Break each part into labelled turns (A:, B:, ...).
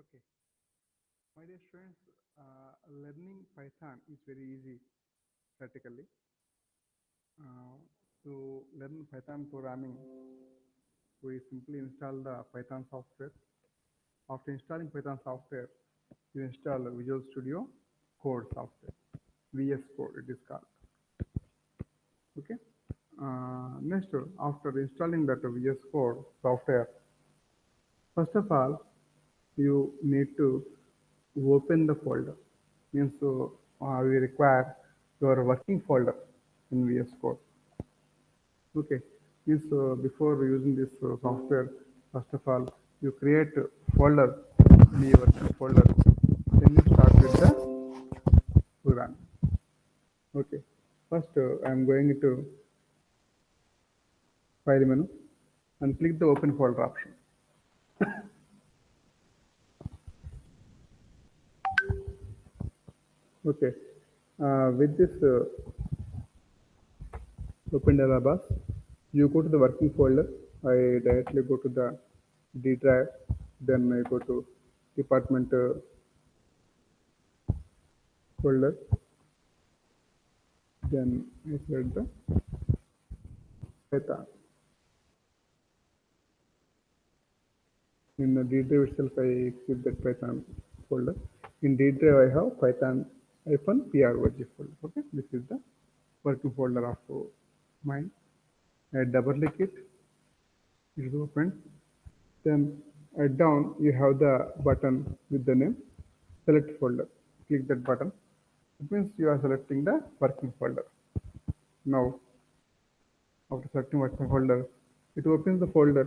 A: Okay, my dear students, learning Python is very easy practically. To learn Python programming, we simply install the Python software. After installing Python software, you install Visual Studio Code software, VS Code it is called. Okay. Next, after installing that VS Code software, first of all, you need to open the folder. Means we require your working folder in VS Code. Okay. Means before using this software, first of all, you create a folder in your working folder. Then you start with the program. Okay. First, I am going to file menu and click the open folder option. Okay. With this open dialog box, you go to the working folder. I directly go to the D drive, then I go to department folder, then I select the Python. In the D drive itself, I keep that Python folder. In D drive, I have Python -prog folder. Okay, this is the working folder of mine. I double click it, it is opened. Then down you have the button with the name select folder. Click that button. It means you are selecting the working folder. Now, after selecting working folder, it opens the folder,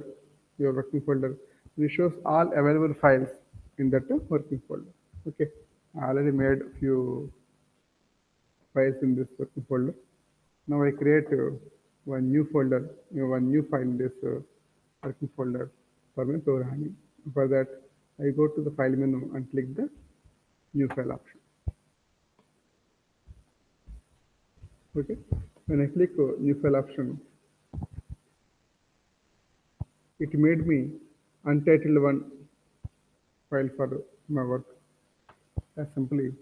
A: your working folder. It shows all available files in that working folder. Okay, I already made a few files in this working folder. Now I create one new folder, one new file in this working folder for my programming. For that, I go to the file menu and click the new file option. Okay, when I click new file option, it made me untitled one file for my work. I simply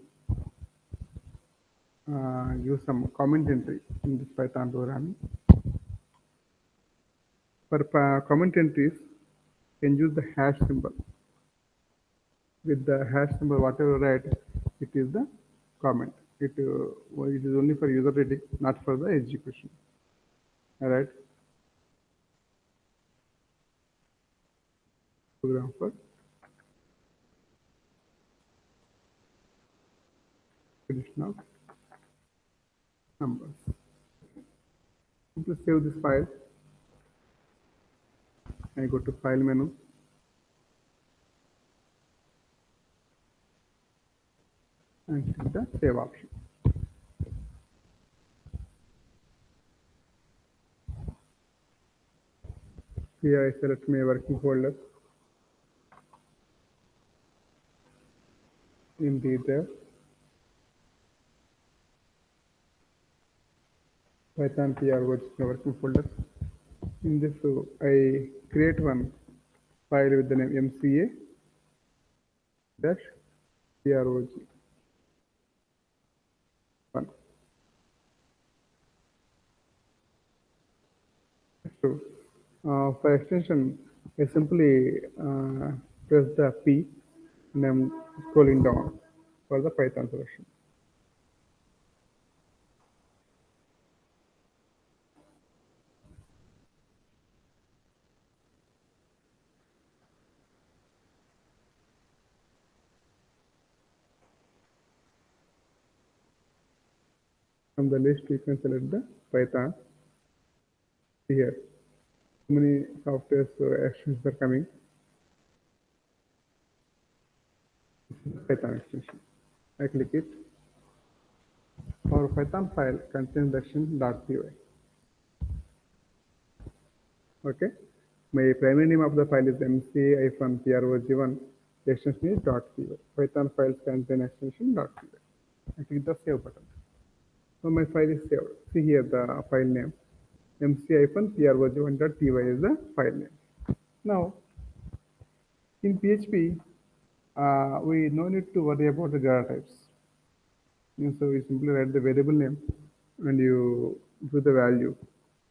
A: use some comment entry in this Python programming. For comment entries, you can use the hash symbol. With the hash symbol, whatever you write, it is the comment. It is only for user reading, not for the execution. All right. Program for addition of numbers. Simply save this file. I go to file menu. And click the save option. Here I select my working folder in the there. Python prog working folder. In this, I create one file with the name mca dash prog 1. So, for extension, I simply press the P and I'm scrolling down for the Python selection. From the list, you can select the Python. Here, how many software extensions are coming. Python extension. I click it. Our Python file contains version.py. Okay. My primary name of the file is mca-prog1. The extension is .py. Python files contain extension .py. I click the save button. So my file is saved. See here the file name mc-prog1.py is the file name. Now in PHP we no need to worry about the data types. So you simply write the variable name and you give the value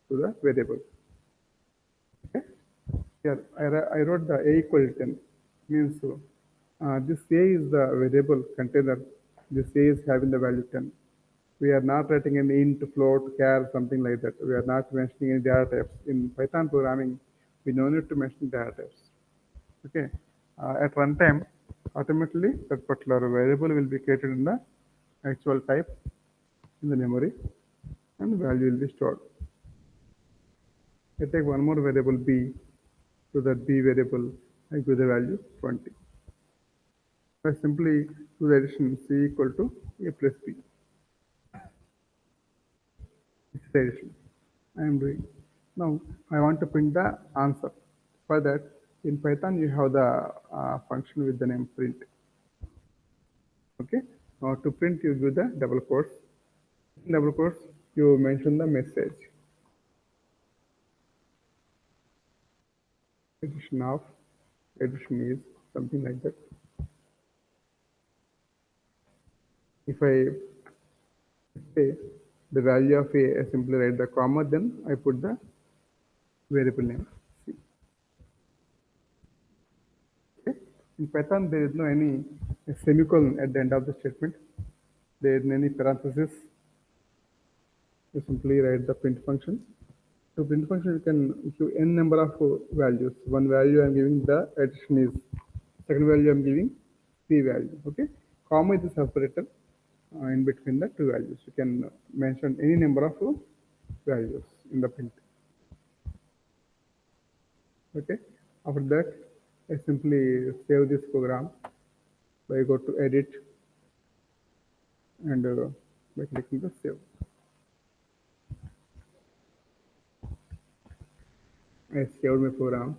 A: to the variable. Okay. Here I wrote the a equal to 10 means this a is the variable container. This a is having the value 10. We are not writing an int, float, char, something like that. We are not mentioning any data types. In Python programming, we no need to mention data types. Okay. At runtime, automatically that particular variable will be created in the actual type in the memory and the value will be stored. I take one more variable b, to that b variable I give the value 20. I simply do the addition c equal to a plus b. This is the addition I am doing. Now I want to print the answer. For that, in Python you have the function with the name print. Okay. Now to print you give the double quotes. In double quotes you mention the message. Addition of, addition is, something like that. If I say the value of a, I simply write the comma, then I put the variable name c. Okay. In Python there is no any semicolon at the end of the statement. There is any parenthesis. You simply write the print function. So print function you can give n number of values. One value I am giving the addition is, second value I am giving c value. Okay. Comma is the separator in between the two values. You can mention any number of values in the print. Okay. After that, I simply save this program by go to edit and by clicking the save. I saved my program.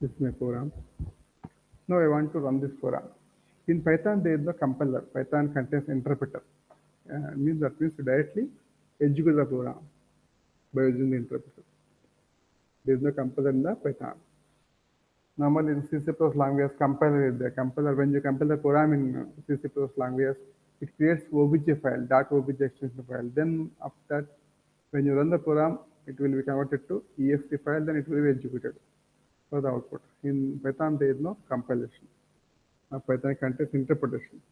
A: This is my program. Now I want to run this program. In Python, there is no compiler. Python contains interpreter. Means that means directly execute the program by using the interpreter. There is no compiler in the Python. Normally in C++ language, compiler is there. Compiler, when you compile the program in C++ language, it creates obj file, .obj extension file. Then after that, when you run the program, it will be converted to exe file, then it will be executed for the output. In Python, there is no compilation. Python contains interpretation.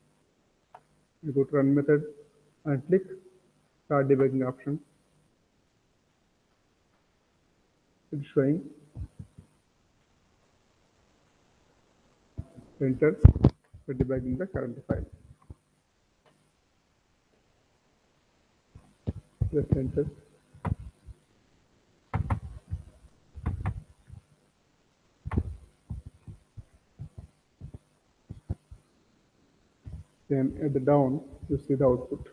A: You go to run method and click start debugging option. It's showing enter for debugging the current file. Just enter. Then at the down, you see the output.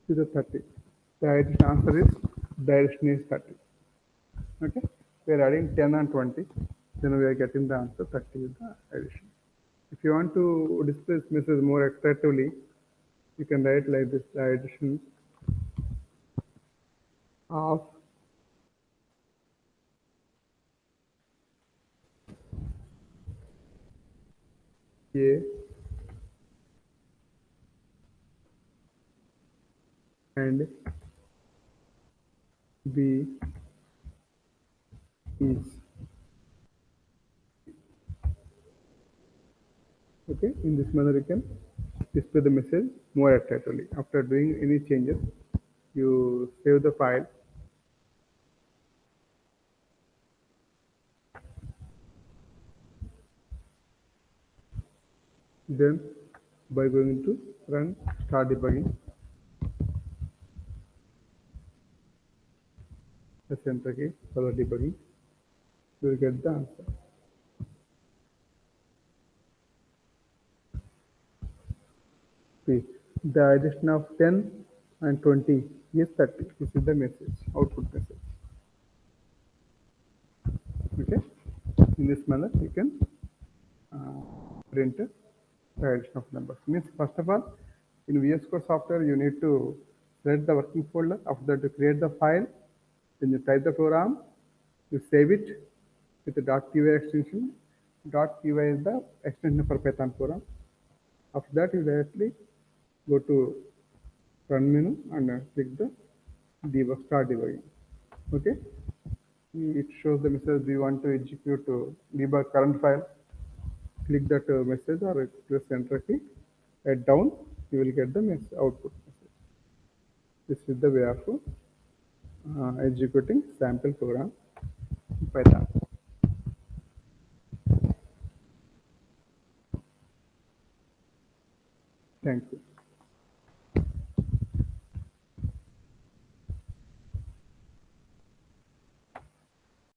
A: See the 30. The addition answer is direction is 30. Okay. We are adding 10 and 20. Then we are getting the answer 30 with the addition. If you want to display this message more attractively, you can write like this: the addition of A and B is. Okay. In this manner, you can display the message more attractively. After doing any changes, you save the file. Then by going to run start debugging, press enter key for the debugging, you will get the answer. See, the addition of 10 and 20 is 30. This is the message, output message. In this manner, you can print the addition of numbers. Means first of all, in VS Code software, you need to select the working folder. After that, you create the file. Then you type the program. You save it with the .py extension. .py is the extension for Python program. After that, you directly go to run menu and click the debug, start debugging. Okay. It shows the message, do you want to execute debug current file? Click that message or press enter key. At down, you will get the output message. This is the way of executing sample program in Python. Thank you.